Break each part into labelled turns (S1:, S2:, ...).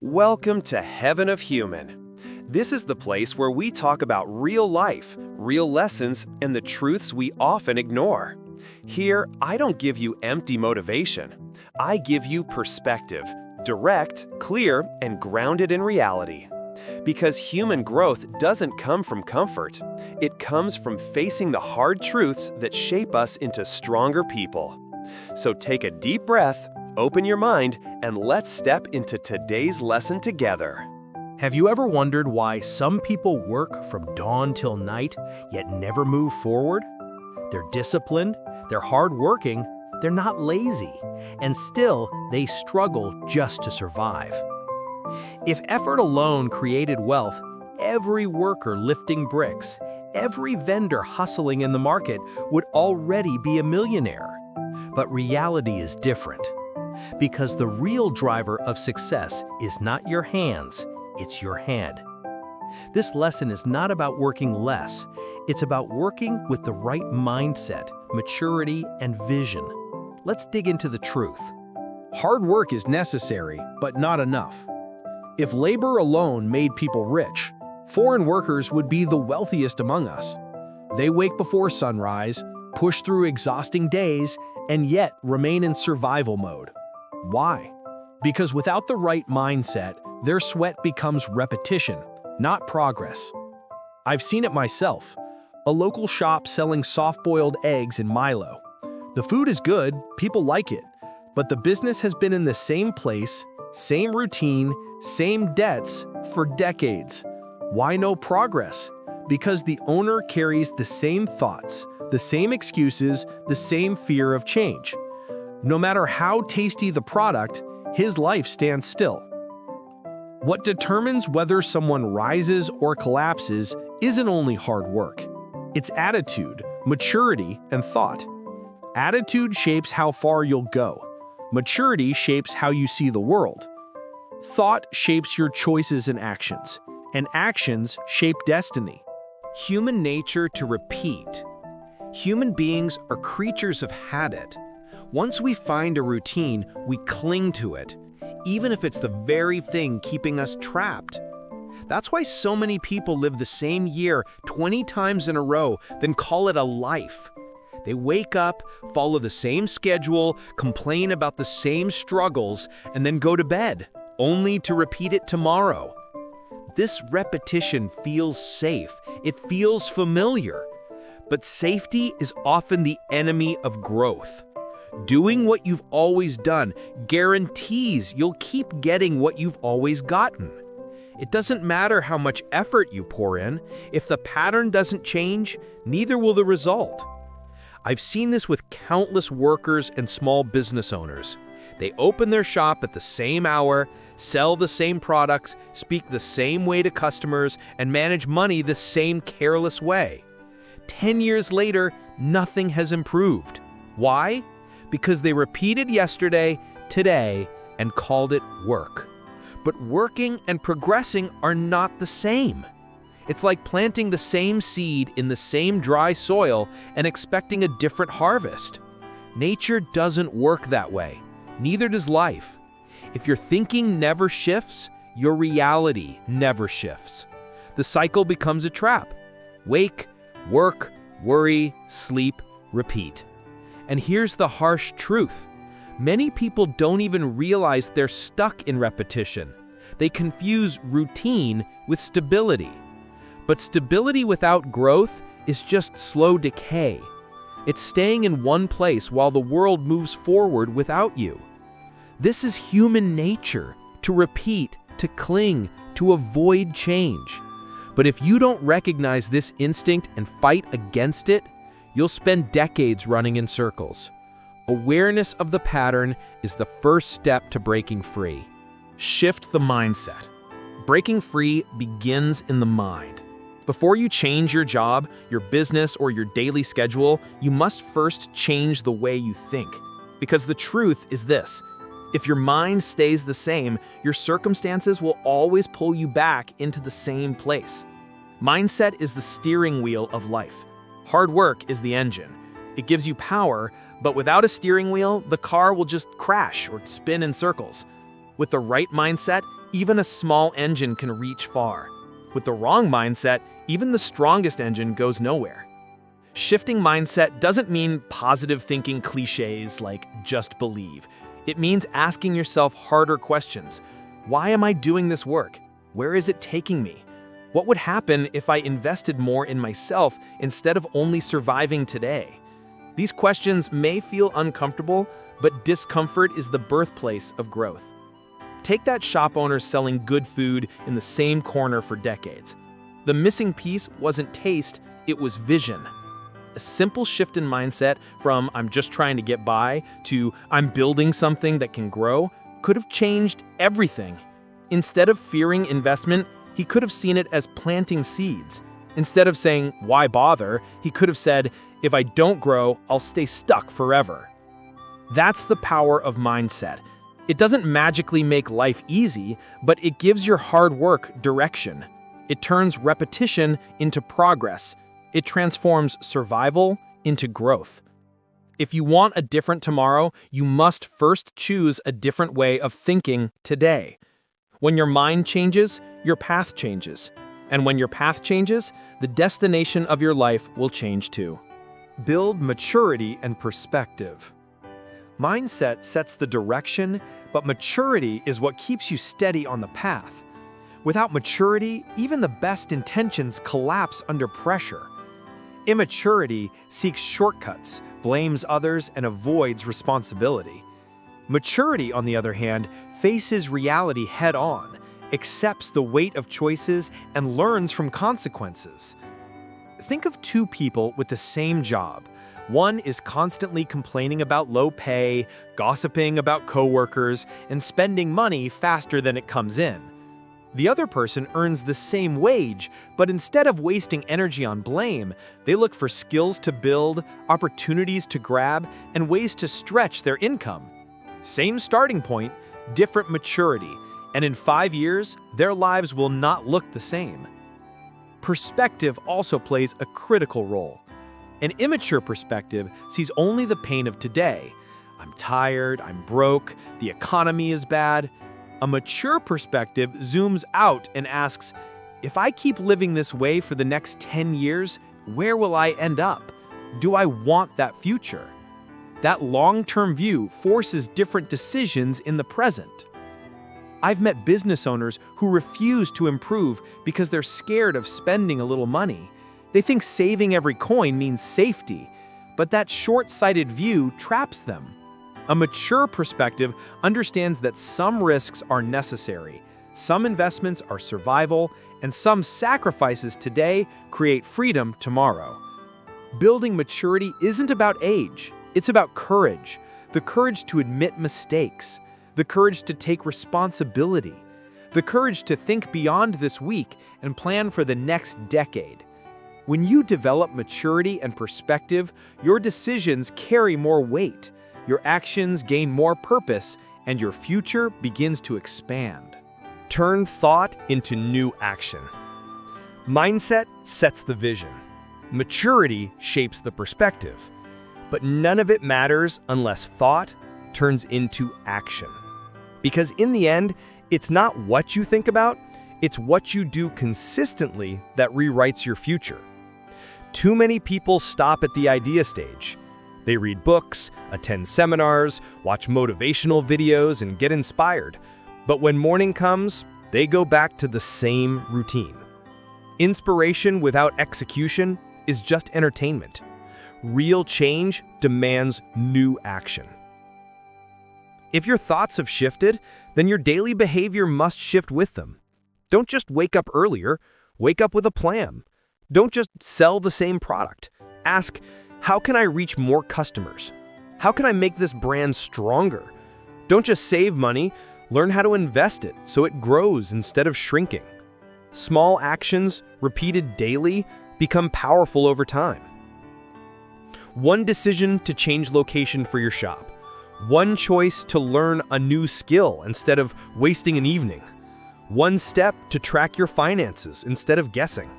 S1: Welcome to Heaven of Human. This is the place where we talk about real life, real lessons, and the truths we often ignore. Here, I don't give you empty motivation. I give you perspective, direct, clear, and grounded in reality. Because human growth doesn't come from comfort. It comes from facing the hard truths that shape us into stronger people. So take a deep breath, open your mind, and let's step into today's lesson together.
S2: Have you ever wondered why some people work from dawn till night, yet never move forward? They're disciplined, they're hardworking, they're not lazy, and still they struggle just to survive. If effort alone created wealth, every worker lifting bricks, every vendor hustling in the market would already be a millionaire. But reality is different. Because the real driver of success is not your hands, it's your head. This lesson is not about working less, it's about working with the right mindset, maturity, and vision. Let's dig into the truth.
S3: Hard work is necessary, but not enough. If labor alone made people rich, foreign workers would be the wealthiest among us. They wake before sunrise, push through exhausting days, and yet remain in survival mode. Why? Because without the right mindset, their sweat becomes repetition, not progress. I've seen it myself. A local shop selling soft-boiled eggs and Milo. The food is good, people like it, but the business has been in the same place, same routine, same debts for decades. Why no progress? Because the owner carries the same thoughts, the same excuses, the same fear of change. No matter how tasty the product, his life stands still. What determines whether someone rises or collapses isn't only hard work. It's attitude, maturity, and thought. Attitude shapes how far you'll go. Maturity shapes how you see the world. Thought shapes your choices and actions shape destiny.
S2: Human nature to repeat. Human beings are creatures of habit. Once we find a routine, we cling to it, even if it's the very thing keeping us trapped. That's why so many people live the same year 20 times in a row, then call it a life. They wake up, follow the same schedule, complain about the same struggles, and then go to bed, only to repeat it tomorrow. This repetition feels safe. It feels familiar. But safety is often the enemy of growth. Doing what you've always done guarantees you'll keep getting what you've always gotten. It doesn't matter how much effort you pour in. If the pattern doesn't change, neither will the result. I've seen this with countless workers and small business owners. They open their shop at the same hour, sell the same products, speak the same way to customers, and manage money the same careless way. 10 years later, nothing has improved. Why? Because they repeated yesterday, today, and called it work. But working and progressing are not the same. It's like planting the same seed in the same dry soil and expecting a different harvest. Nature doesn't work that way. Neither does life. If your thinking never shifts, your reality never shifts. The cycle becomes a trap. Wake, work, worry, sleep, repeat. And here's the harsh truth. Many people don't even realize they're stuck in repetition. They confuse routine with stability. But stability without growth is just slow decay. It's staying in one place while the world moves forward without you. This is human nature, to repeat, to cling, to avoid change. But if you don't recognize this instinct and fight against it, you'll spend decades running in circles. Awareness of the pattern is the first step to breaking free.
S3: Shift the mindset. Breaking free begins in the mind. Before you change your job, your business, or your daily schedule, you must first change the way you think. Because the truth is this: if your mind stays the same, your circumstances will always pull you back into the same place. Mindset is the steering wheel of life. Hard work is the engine. It gives you power, but without a steering wheel, the car will just crash or spin in circles. With the right mindset,
S1: even a small engine can reach far. With the wrong mindset, even the strongest engine goes nowhere. Shifting mindset doesn't mean positive thinking cliches like just believe. It means asking yourself harder questions. Why am I doing this work? Where is it taking me? What would happen if I invested more in myself instead of only surviving today? These questions may feel uncomfortable, but discomfort is the birthplace of growth. Take that shop owner selling good food in the same corner for decades. The missing piece wasn't taste, it was vision. A simple shift in mindset from "I'm just trying to get by" to "I'm building something that can grow" could have changed everything. Instead of fearing investment, he could have seen it as planting seeds. Instead of saying, "Why bother?" he could have said, "If I don't grow, I'll stay stuck forever." That's the power of mindset. It doesn't magically make life easy, but it gives your hard work direction. It turns repetition into progress. It transforms survival into growth. If you want a different tomorrow, you must first choose a different way of thinking today. When your mind changes, your path changes. And when your path changes, the destination of your life will change too.
S3: Build maturity and perspective. Mindset sets the direction, but maturity is what keeps you steady on the path. Without maturity, even the best intentions collapse under pressure. Immaturity seeks shortcuts, blames others, and avoids responsibility. Maturity, on the other hand, faces reality head-on, accepts the weight of choices, and learns from consequences. Think of two people with the same job. One is constantly complaining about low pay, gossiping about coworkers, and spending money faster than it comes in. The other person earns the same wage, but instead of wasting energy on blame, they look for skills to build, opportunities to grab, and ways to stretch their income. Same starting point, different maturity, and in 5 years, their lives will not look the same. Perspective also plays a critical role. An immature perspective sees only the pain of today. I'm tired, I'm broke, the economy is bad. A mature perspective zooms out and asks, if I keep living this way for the next 10 years, where will I end up? Do I want that future? That long-term view forces different decisions in the present. I've met business owners who refuse to improve because they're scared of spending a little money. They think saving every coin means safety, but that short-sighted view traps them. A mature perspective understands that some risks are necessary, some investments are survival, and some sacrifices today create freedom tomorrow. Building maturity isn't about age, it's about courage. The courage to admit mistakes, the courage to take responsibility, the courage to think beyond this week and plan for the next decade. When you develop maturity and perspective, your decisions carry more weight. Your actions gain more purpose, and your future begins to expand. Turn thought into new action. Mindset sets the vision. Maturity shapes the perspective. But none of it matters unless thought turns into action. Because in the end, it's not what you think about, it's what you do consistently that rewrites your future. Too many people stop at the idea stage. They read books, attend seminars, watch motivational videos, and get inspired. But when morning comes, they go back to the same routine. Inspiration without execution is just entertainment. Real change demands new action. If your thoughts have shifted, then your daily behavior must shift with them. Don't just wake up earlier, wake up with a plan. Don't just sell the same product. Ask, how can I reach more customers? How can I make this brand stronger? Don't just save money, learn how to invest it so it grows instead of shrinking. Small actions, repeated daily, become powerful over time. One decision to change location for your shop. One choice to learn a new skill instead of wasting an evening. One step to track your finances instead of guessing.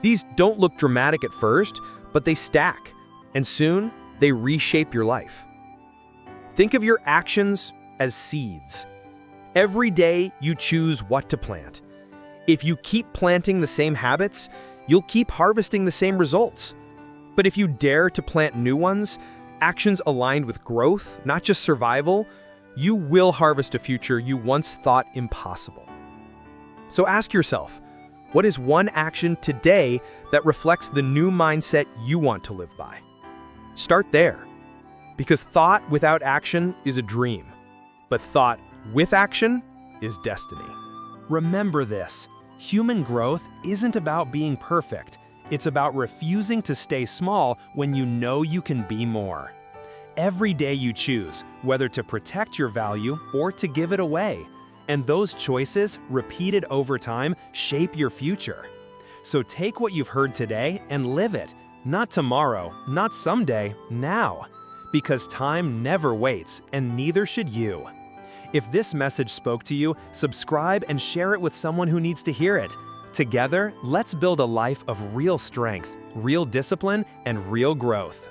S3: These don't look dramatic at first, but they stack, and soon they reshape your life. Think of your actions as seeds.
S2: Every day, you choose what to plant. If you keep planting the same habits, you'll keep harvesting the same results. But if you dare to plant new ones, actions aligned with growth, not just survival, you will harvest a future you once thought impossible. So ask yourself, what is one action today that reflects the new mindset you want to live by? Start there. Because thought without action is a dream, but thought with action is destiny. Remember this, human growth isn't about being perfect. It's about refusing to stay small when you know you can be more. Every day you choose whether to protect your value or to give it away. And those choices, repeated over time, shape your future. So take what you've heard today and live it. Not tomorrow, not someday, now. Because time never waits, and neither should you. If this message spoke to you, subscribe and share it with someone who needs to hear it. Together, let's build a life of real strength, real discipline, and real growth.